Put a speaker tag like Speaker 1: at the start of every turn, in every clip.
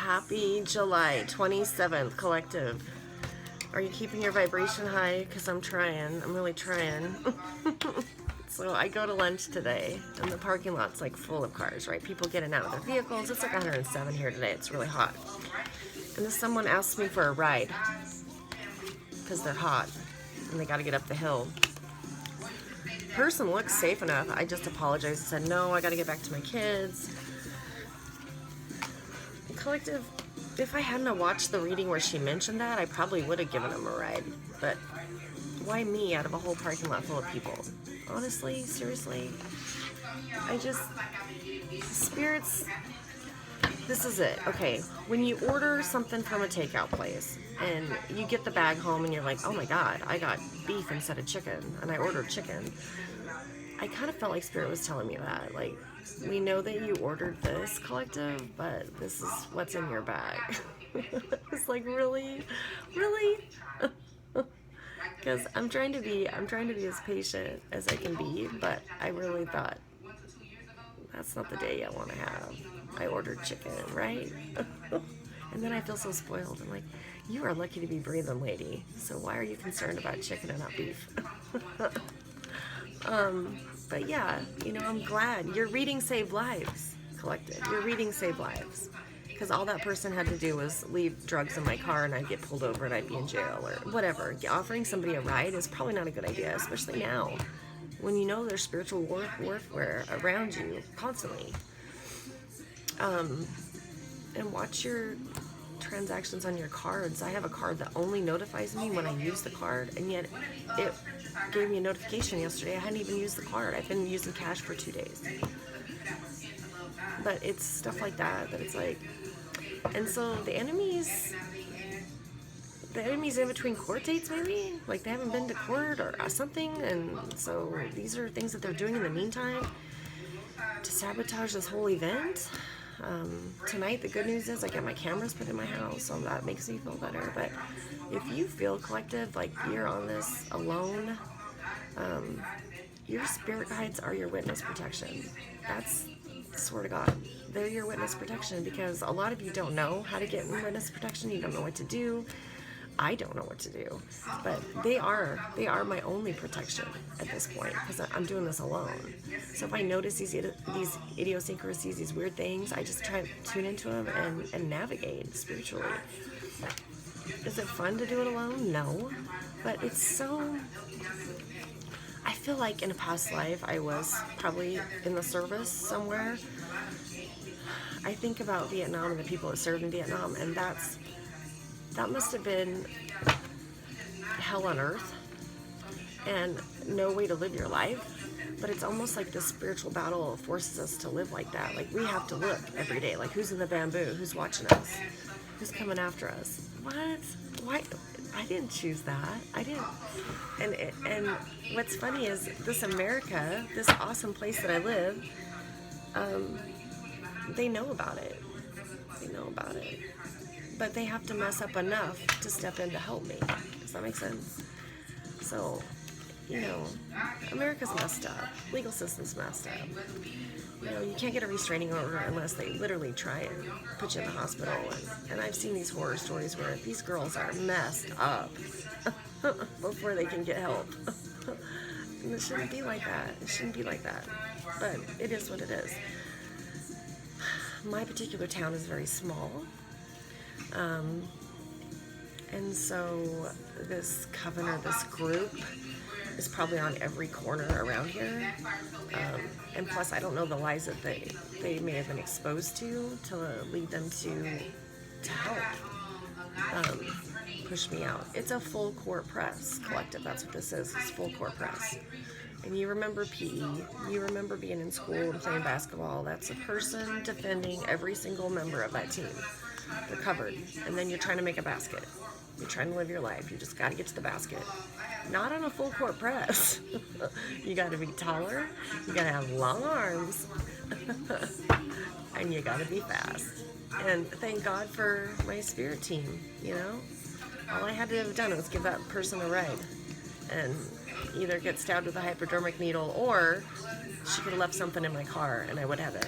Speaker 1: Happy July 27th, Collective. Are you keeping your vibration high? Because I'm trying. I'm really trying. So I go to lunch today, and the parking lot's like full of cars, right? People getting out of their vehicles. It's like 107 here today. It's really hot. And then someone asked me for a ride because they're hot and they got to get up the hill. Person looks safe enough. I just apologized and said, no, I got to get back to my kids. Collective, if I hadn't watched the reading where she mentioned that, I probably would have given him a ride. But why me out of a whole parking lot full of people? Honestly, seriously, spirits, this is it. Okay, when you order something from a takeout place and you get the bag home and you're like, oh my God, I got beef instead of chicken, and I ordered chicken. I kind of felt like Spirit was telling me that, like, we know that you ordered this, Collective, but this is what's in your bag. It's like, really? Because I'm trying to be as patient as I can be, but I really thought, that's not the day I want to have. I ordered chicken, right? And then I feel so spoiled. I'm like, you are lucky to be breathing, lady. So why are you concerned about chicken and not beef? But yeah, I'm glad. Your reading saved lives, Collective. Your reading saved lives. Because all that person had to do was leave drugs in my car and I'd get pulled over and I'd be in jail or whatever. Offering somebody a ride is probably not a good idea, especially now when you know there's spiritual warfare around you constantly. And watch your transactions on your cards. I have a card that only notifies me when I use the card, and yet it gave me a notification yesterday. I hadn't even used the card. I've been using cash for 2 days. But it's stuff like that it's like, and so the enemy's in between court dates, maybe, like they haven't been to court or something, and so these are things that they're doing in the meantime to sabotage this whole event. Tonight, the good news is I get my cameras put in my house, so that makes me feel better. But if you feel, Collective, like you're on this alone, your spirit guides are your witness protection. That's, swear to God, they're your witness protection, because a lot of you don't know how to get in witness protection. You don't know what to do. I don't know what to do, but they are my only protection at this point, because I'm doing this alone. So if I notice these idiosyncrasies, these weird things, I just try to tune into them and navigate spiritually. Is it fun to do it alone? No, but it's so... I feel like in a past life I was probably in the service somewhere. I think about Vietnam and the people that served in Vietnam, and that must have been hell on earth and no way to live your life. But it's almost like this spiritual battle forces us to live like that. Like, we have to look every day, like, who's in the bamboo, who's watching us, who's coming after us. What? Why? I didn't choose that. I didn't. And what's funny is this America, this awesome place that I live, they know about it. They know about it. But they have to mess up enough to step in to help me. Does that make sense? So, America's messed up. Legal system's messed up. You can't get a restraining order unless they literally try and put you in the hospital. And I've seen these horror stories where these girls are messed up before they can get help. And it shouldn't be like that. It shouldn't be like that. But it is what it is. My particular town is very small. And so this coven or this group is probably on every corner around here. And plus, I don't know the lies that they may have been exposed to lead them to help push me out. It's a full court press, Collective. That's what this is. It's full court press. And you remember PE. You remember being in school and playing basketball. That's a person defending every single member of that team. They're covered. And then you're trying to make a basket. You're trying to live your life. You just got to get to the basket. Not on a full court press. You got to be taller. You got to have long arms. And you got to be fast. And thank God for my spirit team, All I had to have done was give that person a ride. And either get stabbed with a hypodermic needle, or she could have left something in my car and I would have it.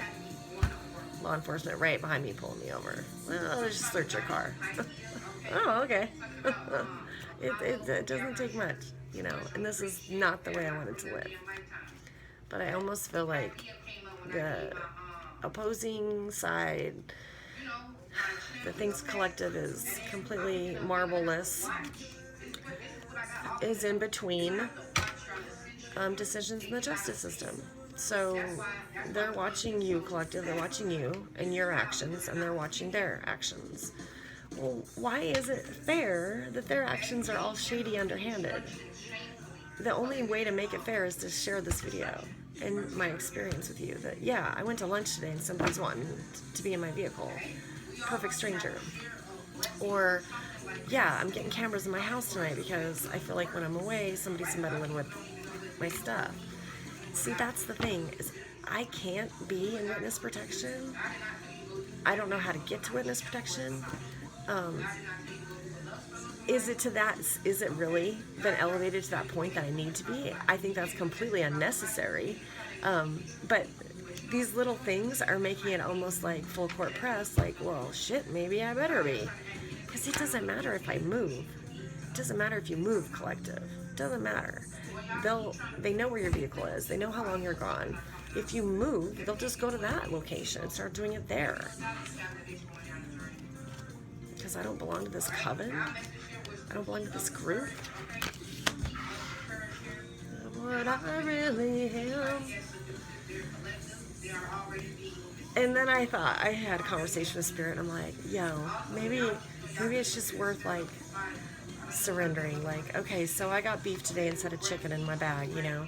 Speaker 1: law enforcement right behind me pulling me over. Well, let's just search your car. Oh, okay. It doesn't take much, you know, and this is not the way I wanted to live. But I almost feel like the opposing side, the Things Collective is completely marbleless, is in between decisions in the justice system. So they're watching you, collective, they're watching you and your actions, and they're watching their actions. Well, why is it fair that their actions are all shady, underhanded? The only way to make it fair is to share this video and my experience with you. That, yeah, I went to lunch today and somebody's wanting to be in my vehicle. Perfect stranger. Or, yeah, I'm getting cameras in my house tonight because I feel like when I'm away, somebody's meddling with my stuff. See, that's the thing, is I can't be in witness protection. I don't know how to get to witness protection. Is it really been elevated to that point that I need to be? I think that's completely unnecessary. But these little things are making it almost like full court press, like, well, shit, maybe I better be. Because it doesn't matter if I move. It doesn't matter if you move, collective. It doesn't matter. They know where your vehicle is. They know how long you're gone. If you move, they'll just go to that location and start doing it there. Because I don't belong to this coven. I don't belong to this group. What I really am. And then I thought, I had a conversation with Spirit, and I'm like, yo, maybe it's just worth, like, surrendering. Like, okay, so I got beef today instead of chicken in my bag, you know,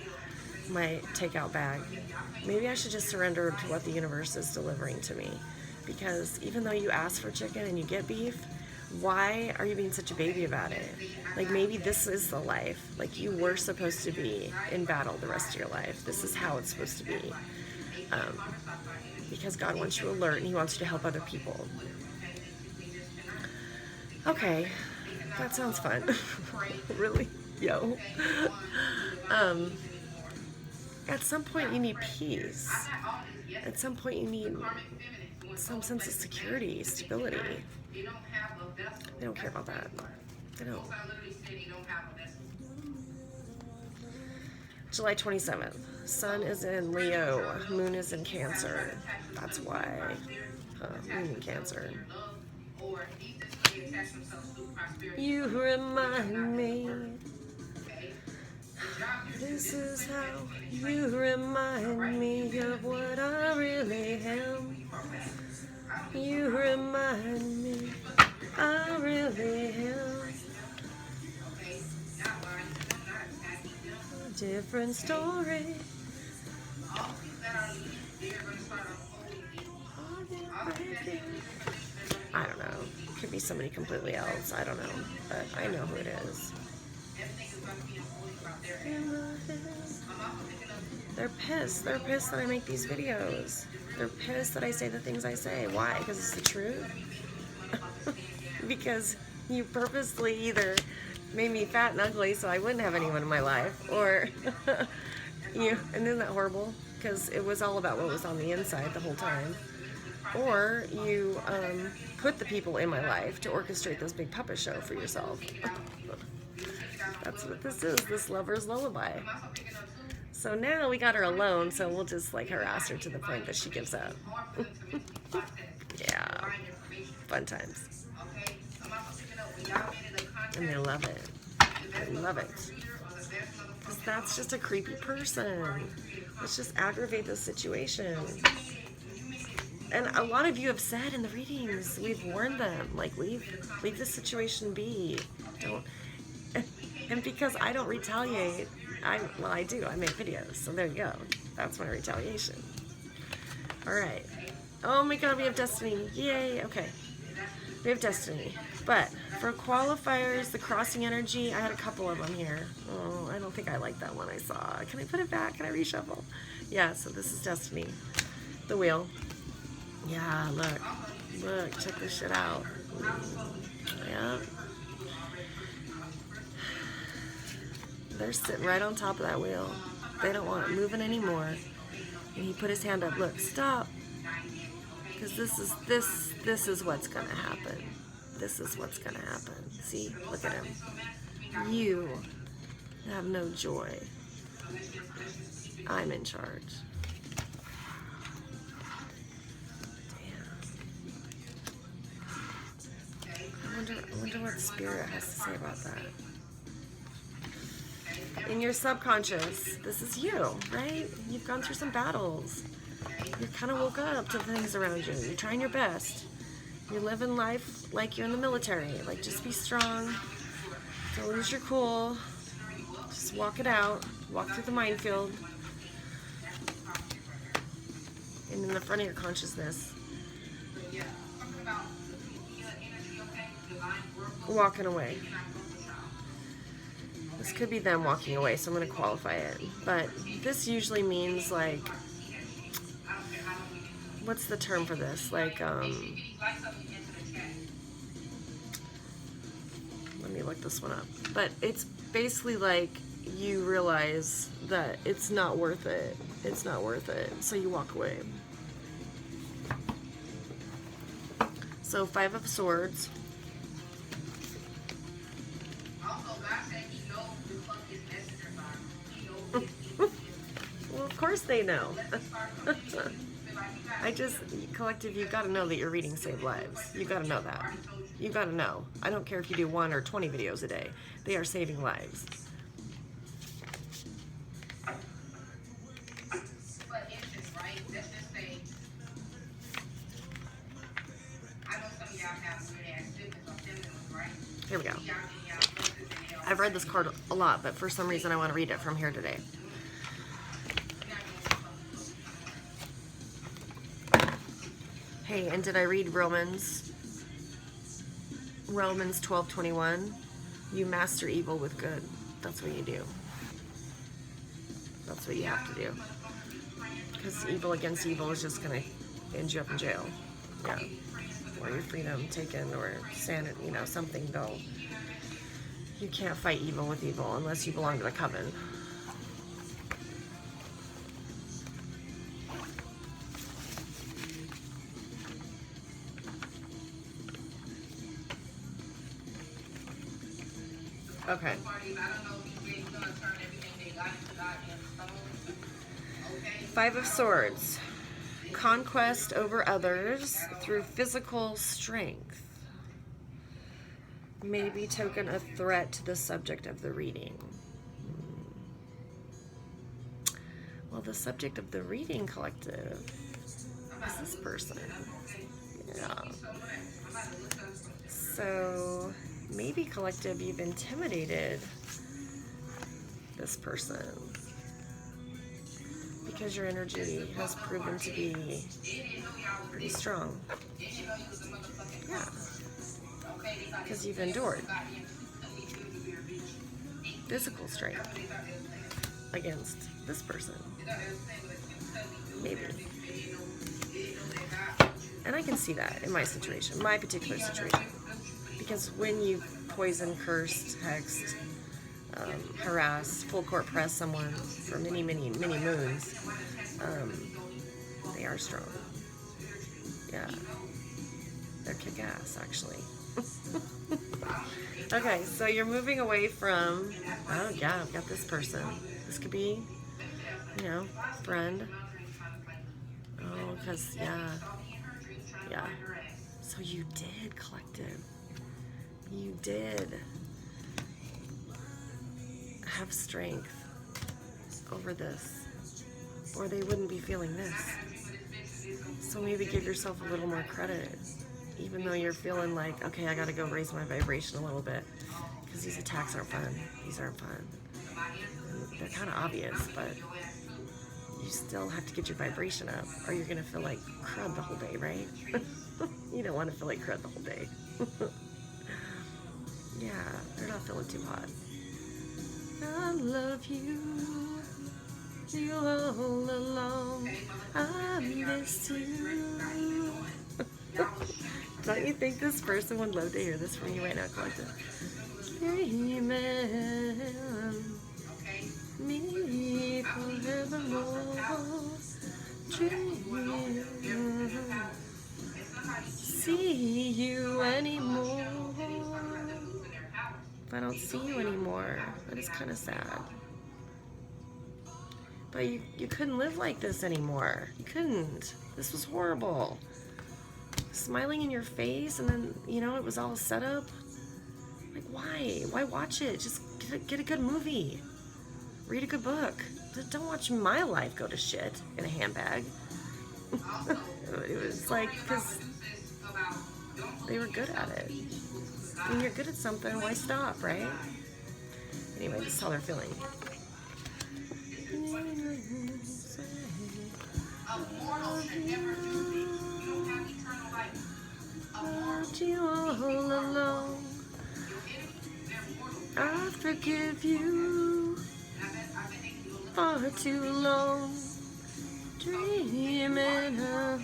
Speaker 1: my takeout bag. Maybe I should just surrender to what the universe is delivering to me. Because even though you ask for chicken and you get beef, why are you being such a baby about it? Like, maybe this is the life. Like, you were supposed to be in battle the rest of your life. This is how it's supposed to be. Because God wants you alert and He wants you to help other people. Okay, that sounds fun. Really? Yo. At some point you need peace. At some point you need some sense of security, stability. They don't care about that. They don't. July 27th. Sun is in Leo. Moon is in Cancer. That's why. Moon in Cancer. You remind me. This is how you remind me of what I really am. You remind me I really am. A different story. I don't know. Could be somebody completely else. I don't know. But I know who it is. They're pissed. They're pissed that I make these videos. They're pissed that I say the things I say. Why? Because it's the truth? Because you purposely either made me fat and ugly so I wouldn't have anyone in my life, or and isn't that horrible? Because it was all about what was on the inside the whole time. Or you put the people in my life to orchestrate this big puppet show for yourself. That's what this is, this lover's lullaby. So now we got her alone, so we'll just like harass her to the point that she gives up. Yeah, fun times. And they love it. They love it. Because that's just a creepy person. Let's just aggravate the situation. And a lot of you have said in the readings, we've warned them, like, leave the situation be. Don't. And because I don't retaliate, I do. I make videos. So there you go. That's my retaliation. All right. Oh my God, we have Destiny. Yay. Okay. We have Destiny. But for qualifiers, the crossing energy, I had a couple of them here. Oh, I don't think I like that one I saw. Can I put it back? Can I reshuffle? Yeah, so this is Destiny. The wheel. Yeah, look, check this shit out. Yeah. They're sitting right on top of that wheel. They don't want it moving anymore. And he put his hand up. Look, stop. Because this is what's gonna happen. This is what's gonna happen. See, look at him. You have no joy. I'm in charge. Damn. I wonder what Spirit has to say about that. In your subconscious, this is you, right? You've gone through some battles. You kind of woke up to things around you. You're trying your best. You're living life like you're in the military. Like, just be strong. Don't lose your cool. Just walk it out. Walk through the minefield. And in the front of your consciousness, walking away. This could be them walking away, so I'm going to qualify it. But this usually means, like, what's the term for this? Like, let me look this one up. But it's basically like you realize that it's not worth it. It's not worth it. So you walk away. So 5 of Swords. Well, of course they know. Collective, you've got to know that you're reading Save Lives. You've got to know that. You've got to know. I don't care if you do 1 or 20 videos a day. They are saving lives. Here we go. I've read this card a lot, but for some reason I want to read it from here today. Hey, and did I read Romans 12:21? You master evil with good. That's what you do. That's what you have to do. Because evil against evil is just going to end you up in jail. Yeah. Or your freedom taken, or sanity, you know, something dull. You can't fight evil with evil unless you belong to the coven. Okay. 5 of Swords. Conquest over others through physical strength. Maybe token a threat to the subject of the reading. Well, the subject of the reading, collective, is this person. Yeah. So maybe, collective, you've intimidated this person because your energy has proven to be pretty strong. Yeah. Because you've endured physical strength against this person. Maybe. And I can see that in my situation, my particular situation. Because when you poison, cursed, hexed, harassed, full court press someone for many, many, many moons, they are strong. Yeah. They're kick-ass, actually. Okay, so you're moving away from, oh yeah, I've got this person. This could be, you know, friend. Oh, because, yeah. So you did, collective. You did have strength over this, or they wouldn't be feeling this. So maybe give yourself a little more credit, even though you're feeling like, okay, I gotta go raise my vibration a little bit, because these attacks aren't fun. These aren't fun. And they're kind of obvious, but you still have to get your vibration up, or you're gonna feel like crud the whole day, right? You don't want to feel like crud the whole day. Yeah, they're not feeling too hot. I love you all along. I miss you. Don't you think this person would love to hear this from you right now, collective? Dreaming me forevermore. Dreaming see you anymore. If I don't see you anymore, that is kind of sad. But you couldn't live like this anymore. You couldn't. This was horrible. Smiling in your face, and then, you know, it was all set up. Like, why? Why watch it? Just get a good movie. Read a good book. Don't watch my life go to shit in a handbag. It was like, because they were good at it. When you're good at something, why stop, right? Anyway, this is how they're feeling. Loved you all alone. I forgive you far too long. Dreaming of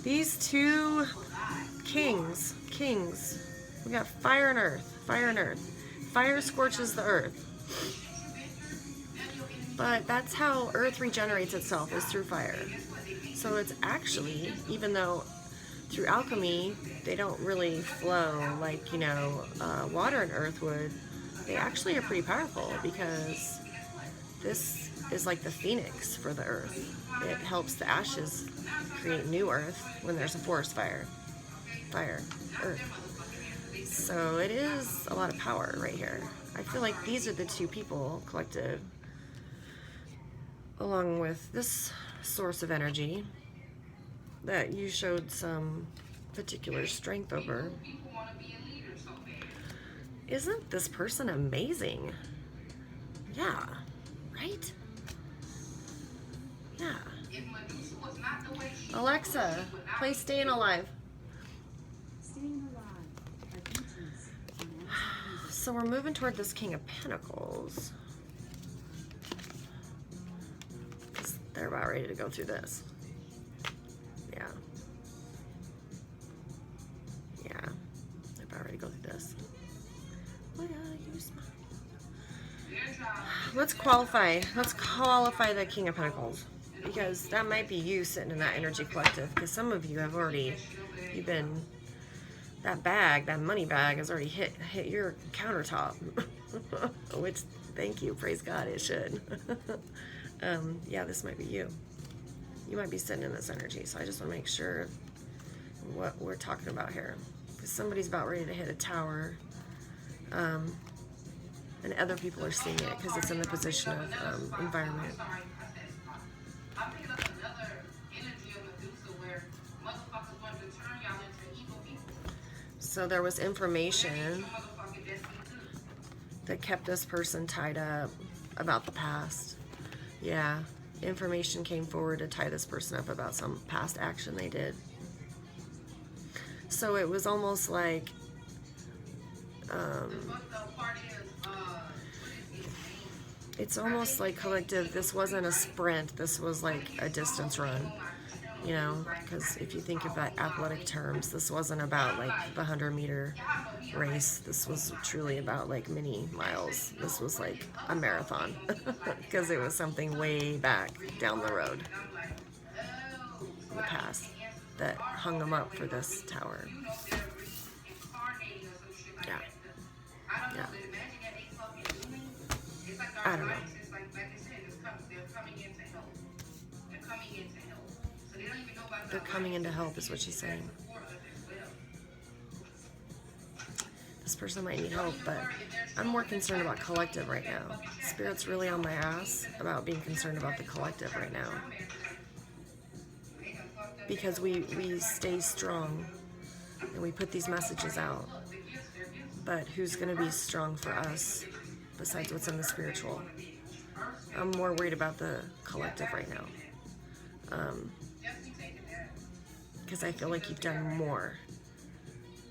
Speaker 1: these two kings. We got fire and earth. Fire scorches the earth. But that's how earth regenerates itself, is through fire. So it's actually, even though through alchemy they don't really flow like, you know, water and earth would, they actually are pretty powerful, because this is like the phoenix for the earth. It helps the ashes create new earth when there's a forest fire. Earth. So it is a lot of power right here. I feel like these are the two people, collective, along with this source of energy, that you showed some particular strength over. Isn't this person amazing? Yeah, right? Yeah. Alexa, play Staying Alive. So we're moving toward this King of Pentacles. They're about ready to go through this. Yeah. They're about ready to go through this. Let's qualify the King of Pentacles, because that might be you sitting in that energy collective, because some of you have already, that money bag has already hit your countertop. Which, thank you, praise God, it should. Yeah, this might be you. You might be sitting in this energy, so I just want to make sure what we're talking about here, because somebody's about ready to hit a tower, and other people are seeing it because it's in the position of environment. So there was information that kept this person tied up about the past. Yeah, information came forward to tie this person up about some past action they did. So it was almost like it's almost like collective, this wasn't a sprint, this was like a distance run, you know, because if you think of that athletic terms, this wasn't about like the 100-meter race. This was truly about like mini miles. This was like a marathon, because it was something way back down the road in the past that hung them up for this tower. Yeah. I don't know. They're coming in to help, is what she's saying. This person might need help, but I'm more concerned about collective right now. Spirit's really on my ass about being concerned about the collective right now. Because we stay strong and we put these messages out. But who's going to be strong for us besides what's in the spiritual? I'm more worried about the collective right now. Because I feel like you've done more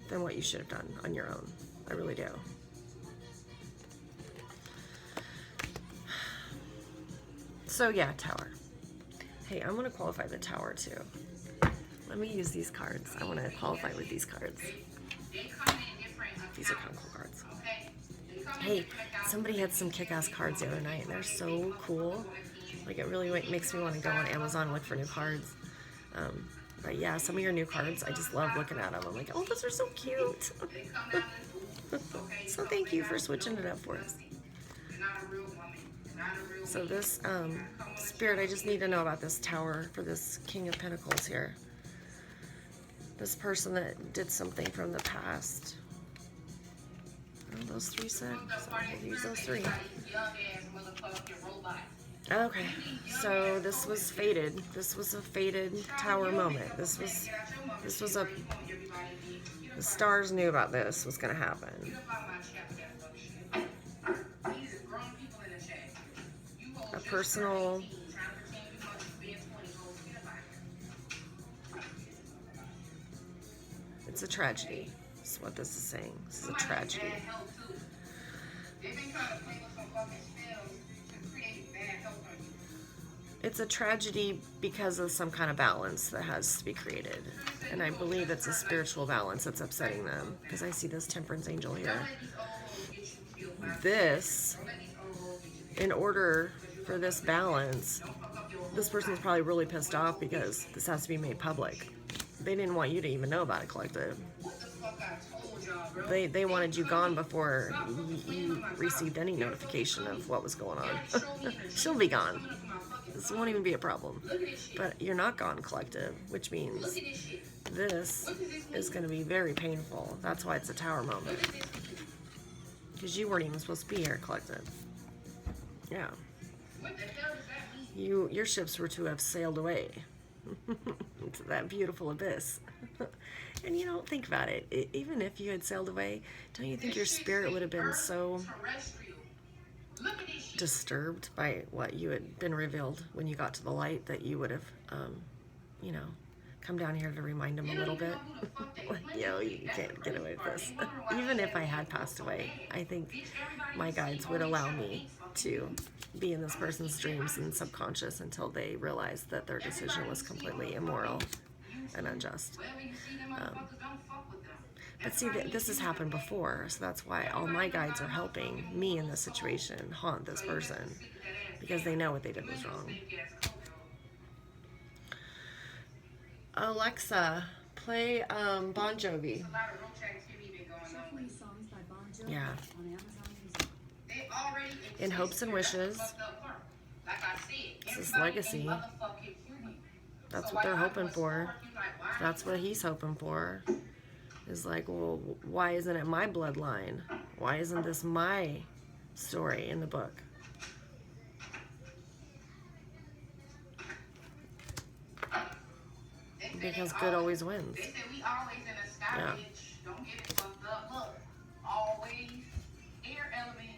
Speaker 1: than what you should have done on your own. I really do. So yeah, Tower. Hey, I'm going to qualify the Tower too. Let me use these cards. I want to qualify with these cards. These are kind of cool cards. Hey, somebody had some kick-ass cards the other night, and they're so cool. Like, it really makes me want to go on Amazon and look for new cards. But yeah, some of your new cards, I just love looking at them. I'm like, oh, those are so cute. So thank you for switching it up for us. So this Spirit, I just need to know about this Tower for this King of Pentacles here. This person that did something from the past. Oh, those three said. So we'll use those three. Okay, so this was fated. This was a fated Tower moment. This was a, the stars knew about this was gonna happen. A personal, it's a tragedy. That's what this is saying. This is a tragedy. It's a tragedy because of some kind of balance that has to be created. And I believe it's a spiritual balance that's upsetting them. Because I see this Temperance Angel here. This, in order for this balance, this person's probably really pissed off because this has to be made public. They didn't want you to even know about it, Collective. They wanted you gone before you received any notification of what was going on. She'll be gone. This won't even be a problem. But you're not gone, Collective, which means this is going to be very painful. That's why it's a Tower moment. Because you weren't even supposed to be here, Collective. Yeah. Your ships were to have sailed away into that beautiful abyss. And you don't think about it. Even if you had sailed away, don't you think your spirit would have been so disturbed by what you had been revealed when you got to the light that you would have, you know, come down here to remind them a little bit? Like, yo, you can't get away with this. Even if I had passed away, I think my guides would allow me to be in this person's dreams and subconscious until they realized that their decision was completely immoral and unjust. But see, this has happened before, so that's why all my guides are helping me in this situation haunt this person, because they know what they did was wrong. Alexa, play Bon Jovi. Yeah. In Hopes and Wishes. This is legacy. That's what they're hoping for. That's what he's hoping for. Is like, well, why isn't it my bloodline? Why isn't this my story in the book? Because good always wins. Yeah.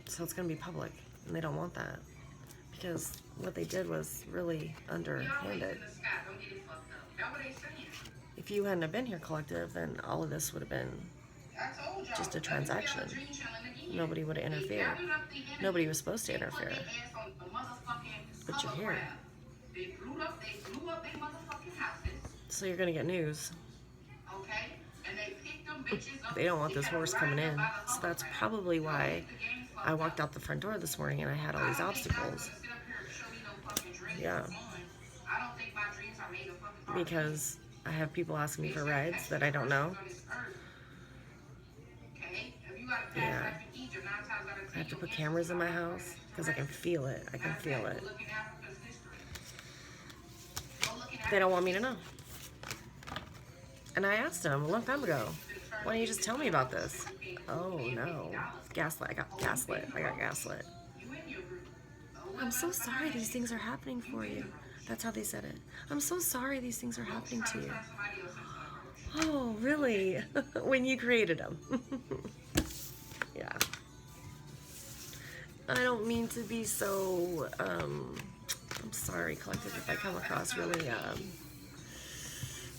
Speaker 1: So it's going to be public, and they don't want that. Because what they did was really underhanded. If you hadn't have been here, Collective, then all of this would have been just a transaction. Nobody would have interfered. Nobody was supposed to interfere. But you're here. So you're going to get news. They don't want this horse coming in. So that's probably why I walked out the front door this morning and I had all these obstacles. Yeah. Because I have people asking me for rides that I don't know. Yeah. I have to put cameras in my house because I can feel it. I can feel it. They don't want me to know. And I asked them a long time ago, why don't you just tell me about this? Oh no. Gaslit. I got gaslit. I'm so sorry these things are happening for you. That's how they said it. I'm so sorry these things are happening to you. Oh, really? When you created them. Yeah. I don't mean to be so, I'm sorry, Collective, if I come across really,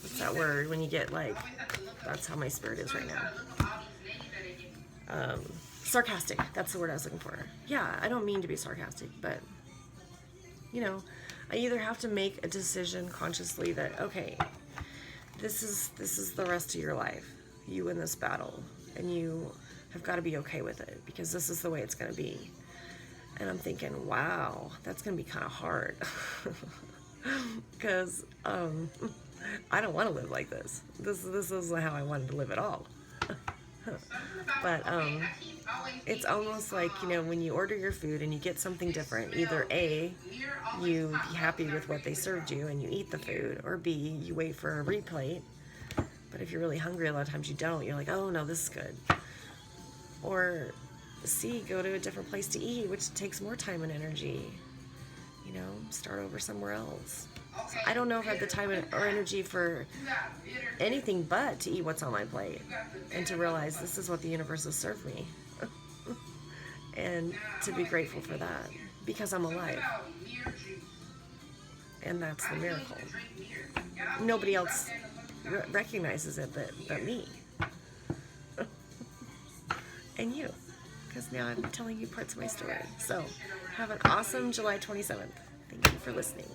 Speaker 1: what's that word? When you get like, that's how my spirit is right now. Sarcastic. That's the word I was looking for. Yeah, I don't mean to be sarcastic, but, you know, I either have to make a decision consciously that, okay, this is the rest of your life. You win this battle, and you have got to be okay with it, because this is the way it's going to be. And I'm thinking, wow, that's going to be kind of hard. Because I don't want to live like this. This isn't how I wanted to live at all. But it's almost like, when you order your food and you get something different, either A, you be happy with what they served you and you eat the food, or B, you wait for a replate. But if you're really hungry, a lot of times you don't. You're like, oh no, this is good. Or C, go to a different place to eat, which takes more time and energy. Start over somewhere else. So I don't know if I have the time or energy for anything but to eat what's on my plate and to realize this is what the universe has served me. And to be grateful for that because I'm alive. And that's the miracle. Nobody else recognizes it but me. And you. Because now I'm telling you parts of my story. So have an awesome July 27th. Thank you for listening.